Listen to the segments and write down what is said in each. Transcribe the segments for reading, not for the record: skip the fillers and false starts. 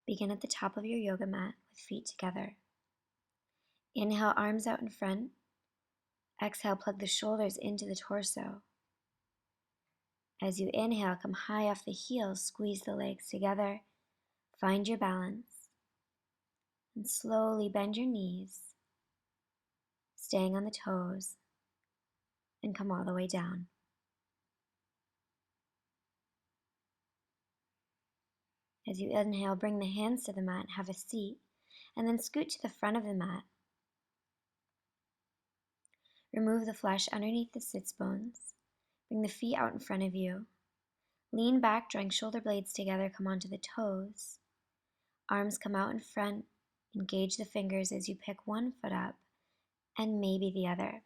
Begin at the top of your yoga mat with feet together. Inhale, arms out in front. Exhale, plug the shoulders into the torso. As you inhale, come high off the heels, squeeze the legs together, find your balance, and slowly bend your knees, staying on the toes, and come all the way down. As you inhale, bring the hands to the mat, have a seat, and then scoot to the front of the mat. Remove the flesh underneath the sits bones. Bring the feet out in front of you. Lean back, drawing shoulder blades together, come onto the toes. Arms come out in front. Engage the fingers as you pick one foot up and maybe the other.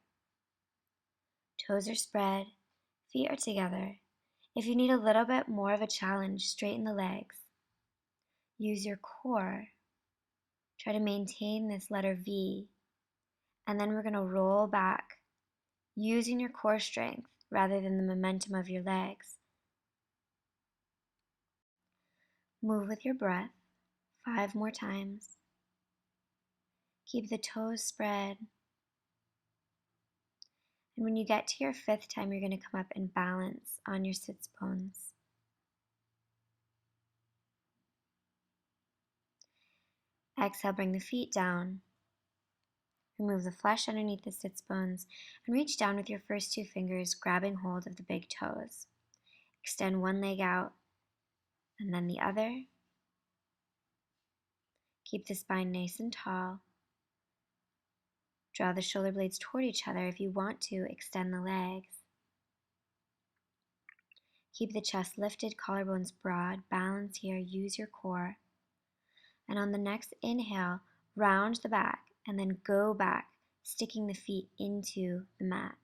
Toes are spread, feet are together. If you need a little bit more of a challenge, straighten the legs. Use your core. Try to maintain this letter V. And then we're going to roll back, using your core strength rather than the momentum of your legs. Move with your breath 5 more times. Keep the toes spread. And when you get to your 5th time, you're going to come up and balance on your sits bones. Exhale, bring the feet down. Remove the flesh underneath the sits bones and reach down with your first 2 fingers, grabbing hold of the big toes. Extend one leg out and then the other. Keep the spine nice and tall. Draw the shoulder blades toward each other. If you want to, extend the legs. Keep the chest lifted, collarbones broad. Balance here, use your core. And on the next inhale, round the back and then go back, sticking the feet into the mat.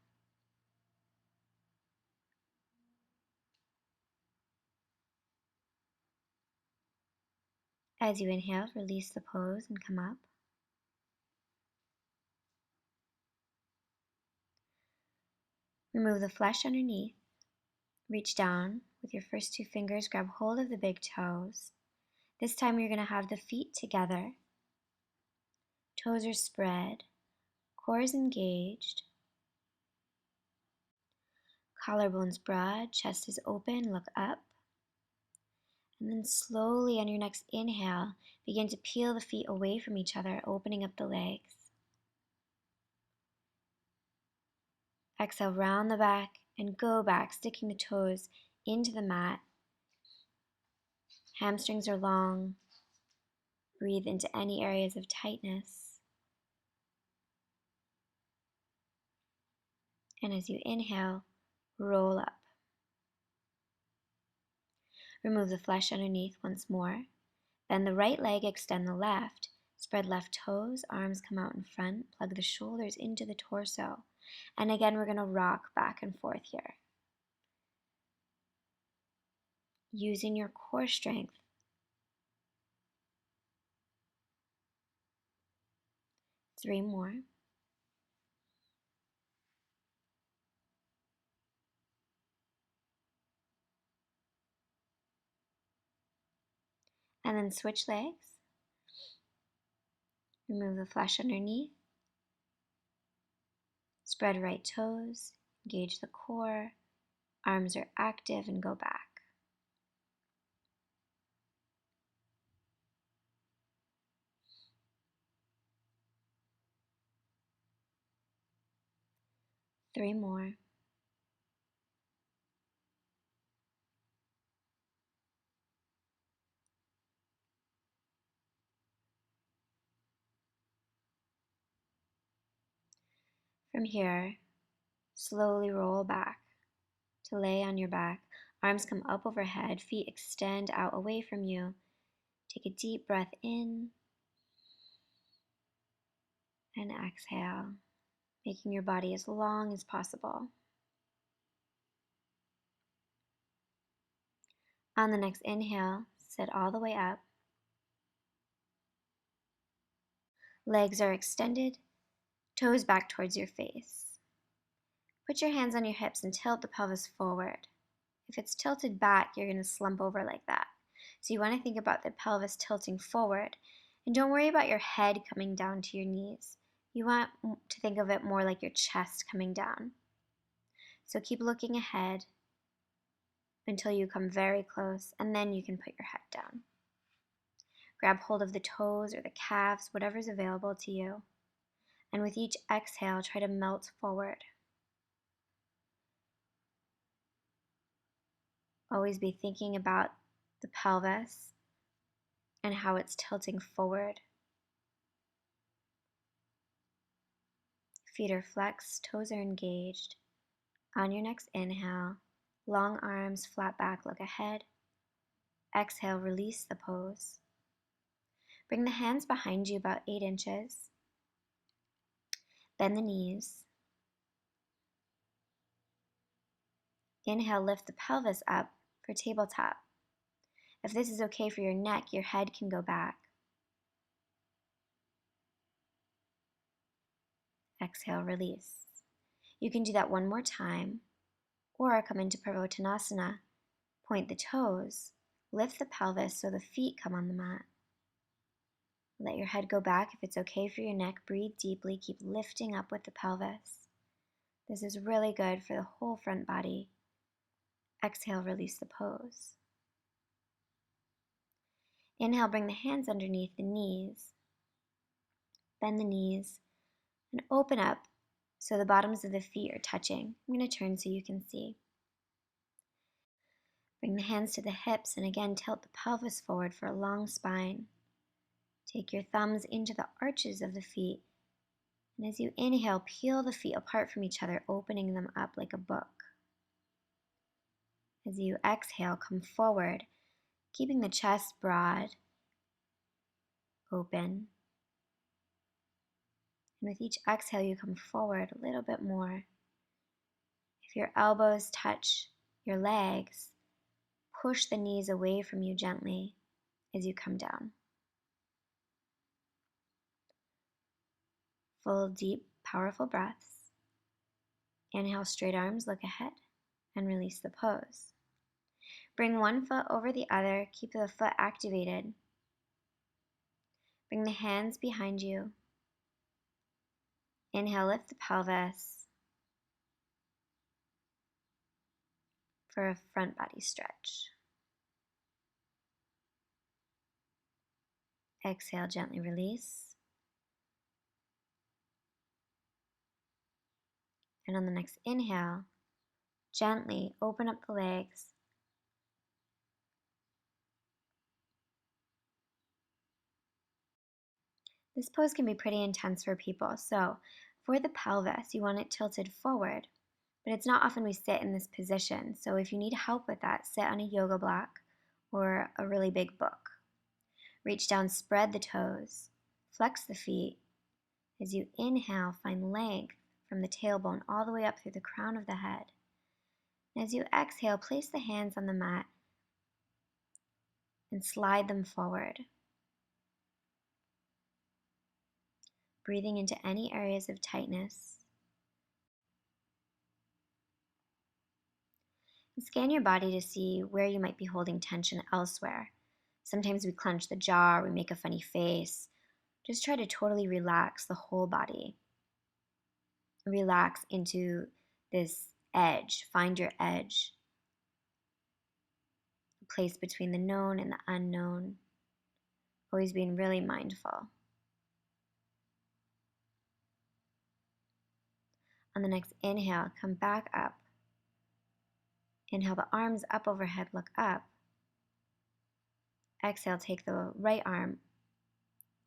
As you inhale, release the pose and come up. Remove the flesh underneath. Reach down with your first 2 fingers, grab hold of the big toes. This time you're going to have the feet together. Toes are spread, core is engaged. Collarbones broad, chest is open, look up. And then slowly on your next inhale, begin to peel the feet away from each other, opening up the legs. Exhale, round the back and go back, sticking the toes into the mat. Hamstrings are long. Breathe into any areas of tightness. And as you inhale, roll up. Remove the flesh underneath once more. Bend the right leg, extend the left. Spread left toes, arms come out in front. Plug the shoulders into the torso. And again, we're going to rock back and forth here. Using your core strength. Three more. And then switch legs. Remove the flesh underneath. Spread right toes. Engage the core. Arms are active and go back. Three more. From here, slowly roll back to lay on your back. Arms come up overhead, feet extend out away from you. Take a deep breath in and exhale, making your body as long as possible. On the next inhale, sit all the way up. Legs are extended, toes back towards your face. Put your hands on your hips and tilt the pelvis forward. If it's tilted back, you're going to slump over like that. So you want to think about the pelvis tilting forward, and don't worry about your head coming down to your knees. You want to think of it more like your chest coming down. So keep looking ahead until you come very close, and then you can put your head down. Grab hold of the toes or the calves, whatever's available to you. And with each exhale, try to melt forward. Always be thinking about the pelvis and how it's tilting forward. Feet are flexed, toes are engaged. On your next inhale, long arms, flat back, look ahead. Exhale, release the pose. Bring the hands behind you about 8 inches. Bend the knees. Inhale, lift the pelvis up for tabletop. If this is okay for your neck, your head can go back. Exhale, release. You can do that one more time, or come into Purvottanasana. Point the toes, lift the pelvis so the feet come on the mat. Let your head go back if it's okay for your neck. Breathe deeply, keep lifting up with the pelvis. This is really good for the whole front body. Exhale, release the pose. Inhale, bring the hands underneath the knees. Bend the knees and open up so the bottoms of the feet are touching. I'm going to turn so you can see. Bring the hands to the hips and again tilt the pelvis forward for a long spine. Take your thumbs into the arches of the feet. And as you inhale, peel the feet apart from each other, opening them up like a book. As you exhale, come forward, keeping the chest broad, open. And with each exhale, you come forward a little bit more. If your elbows touch your legs, push the knees away from you gently as you come down. Full, deep, powerful breaths. Inhale, straight arms, look ahead, and release the pose. Bring one foot over the other, keep the foot activated. Bring the hands behind you. Inhale, lift the pelvis for a front body stretch. Exhale, gently release. And on the next inhale, gently open up the legs. This pose can be pretty intense for people. So for the pelvis, you want it tilted forward, but it's not often we sit in this position. So if you need help with that, sit on a yoga block or a really big book. Reach down, spread the toes, flex the feet. As you inhale, find length from the tailbone all the way up through the crown of the head. And as you exhale, place the hands on the mat and slide them forward. Breathing into any areas of tightness. And scan your body to see where you might be holding tension elsewhere. Sometimes we clench the jaw, or we make a funny face. Just try to totally relax the whole body. Relax into this edge. Find your edge. A place between the known and the unknown. Always being really mindful. On the next inhale, come back up. Inhale the arms up overhead, look up. Exhale, take the right arm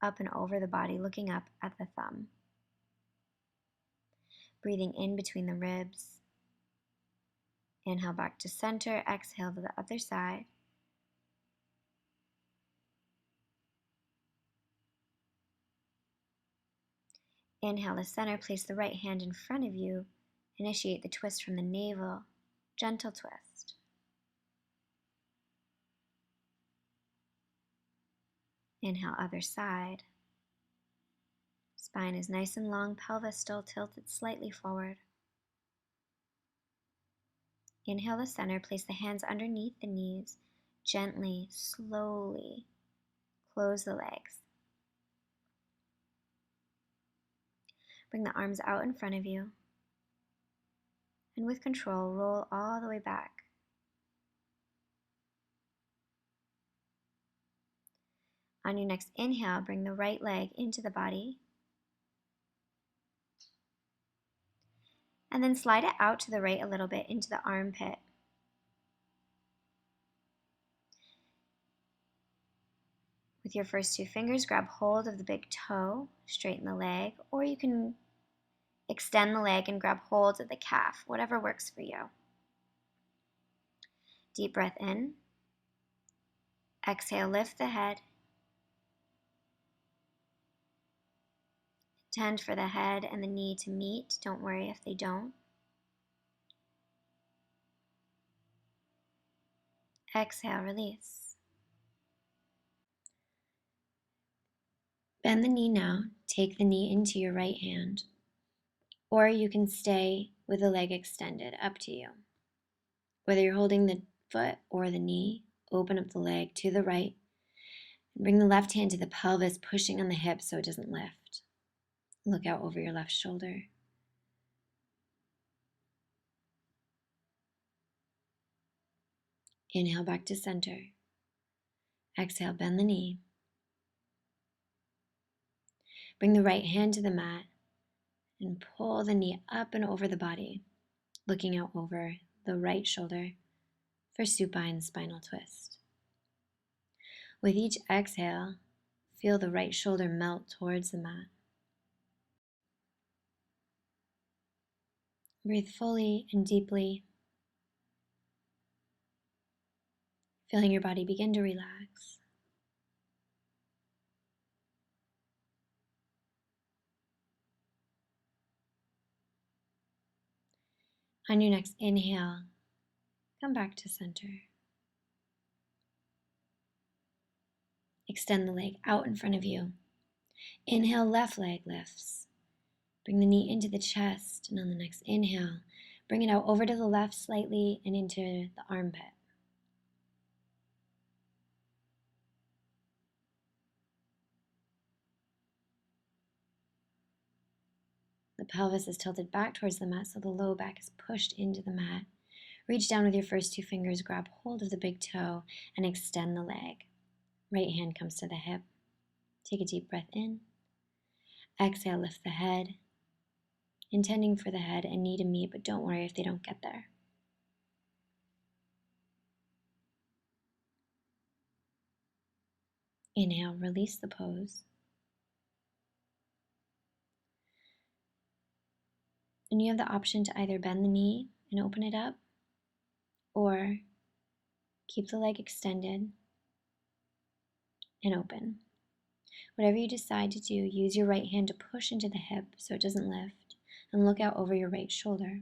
up and over the body, looking up at the thumb. Breathing in between the ribs. Inhale back to center, exhale to the other side. Inhale to center, place the right hand in front of you. Initiate the twist from the navel, gentle twist. Inhale, other side. Spine is nice and long, pelvis still tilted slightly forward. Inhale to center, place the hands underneath the knees. gently, slowly close the legs. Bring the arms out in front of you, and with control, roll all the way back. On your next inhale, bring the right leg into the body, and then slide it out to the right a little bit into the armpit. With your first two fingers, grab hold of the big toe, straighten the leg, or you can extend the leg and grab hold of the calf, whatever works for you. Deep breath in. Exhale, lift the head. Intend for the head and the knee to meet. Don't worry if they don't. Exhale, release. Bend the knee now. Take the knee into your right hand, or you can stay with the leg extended, up to you. Whether you're holding the foot or the knee, open up the leg to the right and bring the left hand to the pelvis, pushing on the hip so it doesn't lift. Look out over your left shoulder. Inhale back to center. Exhale, bend the knee. Bring the right hand to the mat and pull the knee up and over the body, looking out over the right shoulder for supine spinal twist. With each exhale, feel the right shoulder melt towards the mat. Breathe fully and deeply, feeling your body begin to relax. On your next inhale, come back to center. Extend the leg out in front of you. Inhale, left leg lifts. Bring the knee into the chest, and on the next inhale, bring it out over to the left slightly and into the armpit. The pelvis is tilted back towards the mat, so the low back is pushed into the mat. Reach down with your first two fingers, grab hold of the big toe, and extend the leg. Right hand comes to the hip. Take a deep breath in. Exhale, lift the head. Intending for the head and knee to meet, but don't worry if they don't get there. Inhale, release the pose. And you have the option to either bend the knee and open it up, or keep the leg extended and open. Whatever you decide to do, use your right hand to push into the hip so it doesn't lift, and look out over your right shoulder.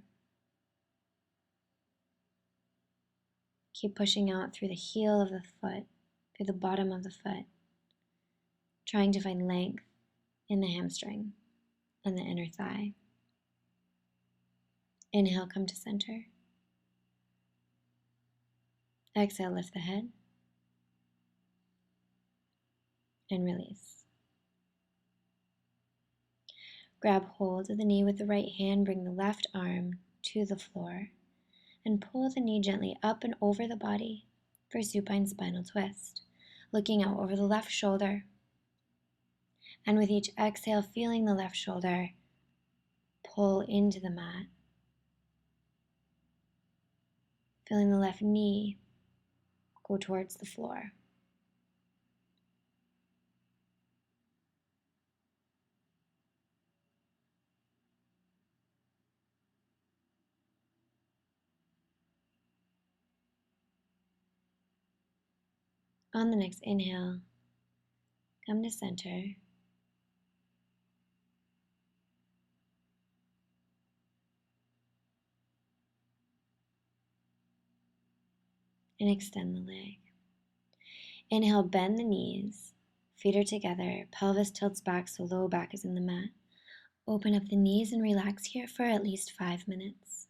Keep pushing out through the heel of the foot, through the bottom of the foot, trying to find length in the hamstring and the inner thigh. Inhale, come to center. Exhale, lift the head and release. Grab hold of the knee with the right hand, bring the left arm to the floor, and pull the knee gently up and over the body for supine spinal twist, looking out over the left shoulder. And with each exhale, feeling the left shoulder pull into the mat, feeling the left knee go towards the floor. On the next inhale, come to center. And extend the leg. Inhale, bend the knees. Feet are together. Pelvis tilts back so low back is in the mat. Open up the knees and relax here for at least 5 minutes.